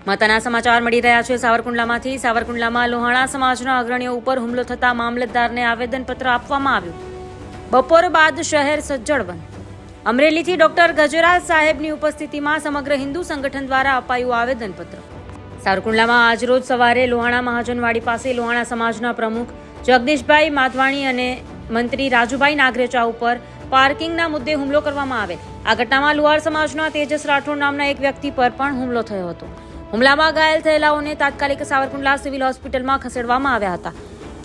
મહત્વના સમાચાર મળી રહ્યા છે સાવરકુંડલામાંથી। સાવરકુંડલામાં લોહાણા સમાજના અગ્રણીઓ ઉપર હુમલો થતા મામલતદારને આવેદનપત્ર આપવામાં આવ્યું। બપોર બાદ શહેર સજ્જડ। અમરેલીથી ડોક્ટર ગજરાજ સાહેબની ઉપસ્થિતિમાં સમગ્ર હિન્દુ સંગઠન દ્વારા અપાયું આવેદનપત્ર। સાવરકુંડલામાં આજરોજ સવારે લોહાણા મહાજનવાડી પાસે લોહાણા સમાજના પ્રમુખ જગદીશભાઈ માધવાણી અને મંત્રી રાજુભાઈ નાગરેચા ઉપર પાર્કિંગના મુદ્દે હુમલો કરવામાં આવેલ। આ ઘટનામાં લુહાર સમાજના તેજસ રાઠોડ નામના એક વ્યક્તિ પર પણ હુમલો થયો હતો। હુમલામાં ઘાયલ થયેલાઓને તાત્કાલિક સાવરકુંડલા સિવિલ હોસ્પિટલમાં ખસેડવામાં આવ્યા હતા।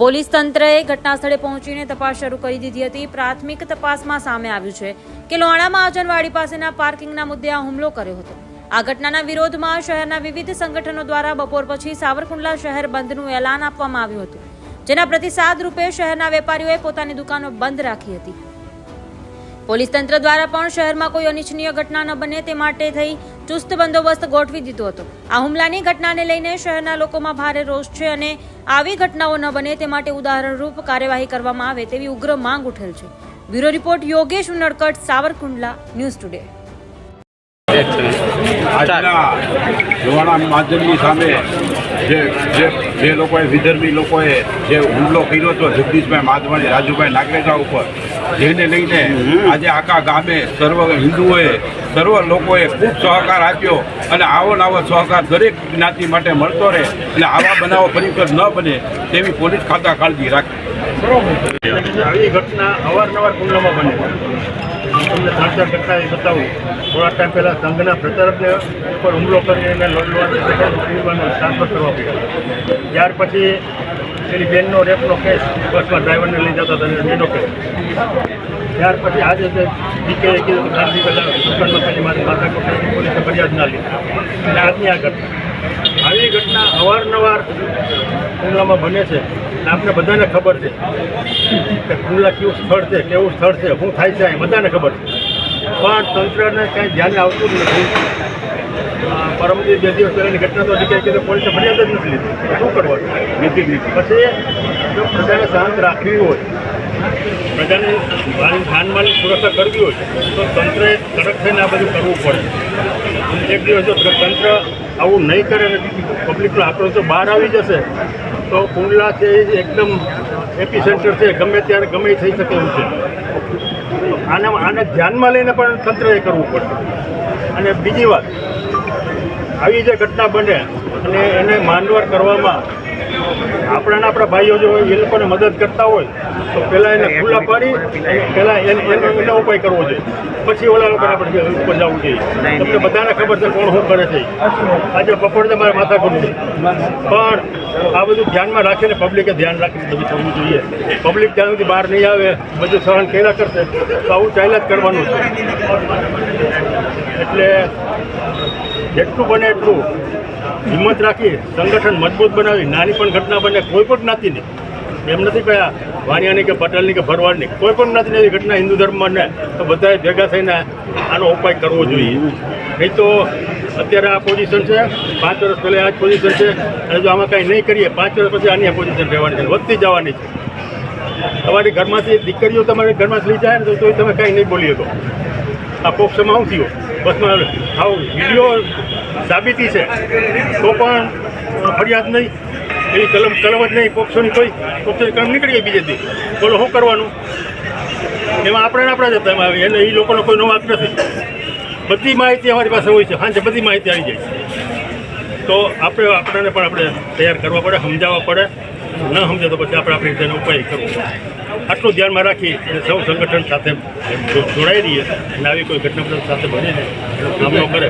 પોલીસ તંત્રએ ઘટના સ્થળે પહોંચીને તપાસ શરૂ કરી દીધી હતી। પ્રાથમિક તપાસમાં સામે આવ્યું છે કે લોહાણા મહાજનવાડી પાસેના પાર્કિંગના મુદ્દે આ હુમલો કર્યો હતો। આ ઘટનાના વિરોધમાં શહેરના વિવિધ સંગઠનો દ્વારા બપોર પછી સાવરકુંડલા શહેર બંધનું એલાન આપવામાં આવ્યું હતું, જેના પ્રતિસાદ રૂપે શહેરના વેપારીઓએ પોતાની દુકાનો બંધ રાખી હતી। પોલીસ તંત્ર દ્વારા પણ શહેરમાં કોઈ અનિચ્છનીય ઘટના ન બને તે માટે થઈ ચુસ્ત બંદોબસ્ત ગોઠવી દીધો હતો। આ હુમલાની ઘટનાને લઈને શહેરના લોકોમાં ભારે રોષ છે અને આવી ઘટનાઓ ન બને તે માટે ઉદાહરણરૂપ કાર્યવાહી કરવામાં આવે તેવી ઉગ્ર માંગ ઉઠેલ છે। Bureau report Yogesh Unadkat, Savarkundla news today. Lohana માધ્યમની સામે જે લોકોએ વિધર્મી લોકોએ જે હુમલો કર્યો હતો જગદીશભાઈ માધવાણી રાજુભાઈ નાગરેચા ઉપર, જેને લઈને આજે આખા ગામે સર્વ હિન્દુઓએ સર્વ લોકોએ ખૂબ સહકાર આપ્યો અને આવો નવો સહકાર દરેક જ્ઞાતિ માટે મળતો રહે અને આવા બનાવો ફરી ન બને તેવી પોલીસ ખાતા કાળજી રાખે। આવી ઘટના અવારનવાર કુંડલામાં બને। તમને 3-4 ઘટના બતાવું। થોડા ટાઈમ પહેલાં સંઘના પ્રચારકને ઉપર હુમલો કરીને લડવાનું ટ્રાન્સફર કરવા પડ્યા। ત્યાર પછી એની બેનનો રેપનો કેસ બસમાં ડ્રાઈવરને લઈ જતા હતા એનો કેસ। ત્યાર પછી આજે જીકે કીધું કે 4 દિવસ પહેલાં દુકાનમાં ખાલી મારી માતા પોલીસે ફરિયાદ ના લીધી અને આજની આ ઘટના। આવી ઘટના અવારનવાર કુંડલામાં બને છે। આપણે બધાને ખબર છે કે કુંડલા કેવું સ્થળ છે, કેવું સ્થળ છે, શું થાય છે, બધાને ખબર છે, પણ તંત્રને કાંઈ ધ્યાને આવતું જ નથી। પરમદી 2 દિવસ પહેલાંની ઘટના તો જગ્યાએ કીધું પોલીસે ફરિયાદ જ નથી લીધી, શું કરવાનું? પછી જો પ્રજાને શાંત રાખવી હોય, પ્રજાને જાનમાલની સુરક્ષા કરવી હોય તો તંત્રએ કડક થઈને આ બધું કરવું પડે। એક દિવસ જો તંત્ર આવું નહીં કરે અને પબ્લિકનો આક્રોશ જો બહાર આવી જશે તો કુંડલા છે એ એકદમ એપી સેન્ટર છે, ગમે ત્યારે ગમે થઈ શકે એવું છે। આને ધ્યાનમાં લઈને પણ તંત્રએ કરવું પડશે। અને બીજી વાત, આવી જે ઘટના બને અને એને માંડવાર કરવામાં આપણા ભાઈઓ જો હોય એ લોકોને મદદ કરતા હોય તો પહેલાં એને ખુલ્લા પાડી પહેલાં એનો ઉપાય કરવો જોઈએ, પછી ઓલા લોકોને આપણે ઉપર જવું જોઈએ। તમને બધાને ખબર છે કોણ શું કરે છે। આજે બપોરે મારે માથા ખુલ્લી, પણ આ બધું ધ્યાનમાં રાખીને પબ્લિકે ધ્યાન રાખીને બધું થવું જોઈએ। પબ્લિક જ્યાં સુધી બહાર નહીં આવે, બધું સહન કર્યા કરશે તો આવું ચાલ્યા જ કરવાનું છે। એટલે જેટલું બને એટલું હિંમત રાખી સંગઠન મજબૂત બનાવી નાની પણ ઘટના બને કોઈ પણ જ્ઞાતિની, એમ નથી કહ્યા વાણિયાની કે પટેલની કે ભરવાડની, કોઈ પણ જ્ઞાતિની એવી ઘટના હિન્દુ ધર્મમાં ને તો બધાએ ભેગા થઈને આનો ઉપાય કરવો જોઈએ। નહીં તો અત્યારે આ પોઝિશન છે, 5 વર્ષ પહેલાં આ જ પોઝિશન છે અને જો આમાં કાંઈ નહીં કરીએ 5 વર્ષ પછી આની પોઝિશન રહેવાની છે, વધતી જવાની છે। તમારી ઘરમાંથી દીકરીઓ તમારી ઘરમાંથી લઈ જાય ને તો તમે કાંઈ નહીં બોલી શકો। આ પોક્ષમાં શું થયું? બસમાં આવું વિડીયો સાબિતી છે તો પણ ફરિયાદ નહીં, એવી કલમ જ નહીં પોક્ષોની, કોઈ પોક્ષોની કલમ નીકળી ગઈ બીજેથી, બોલો શું કરવાનું? એમાં આપણે જતા એમાં એને એ લોકોનો કોઈનો વાંક નથી। બધી માહિતી અમારી પાસે હોય છે, સાંજે બધી માહિતી આવી જાય છે। તો આપણને પણ આપણે તૈયાર કરવા પડે, સમજાવવા પડે। ન સમજે તો પછી આપણે આપણી રીતે ઉપાય કરવો પડે। આટલું ધ્યાનમાં રાખી અને સૌ સંગઠન સાથે જોડાઈ રહીએ અને આવી કોઈ ઘટના સાથે બનીને સામનો કરે।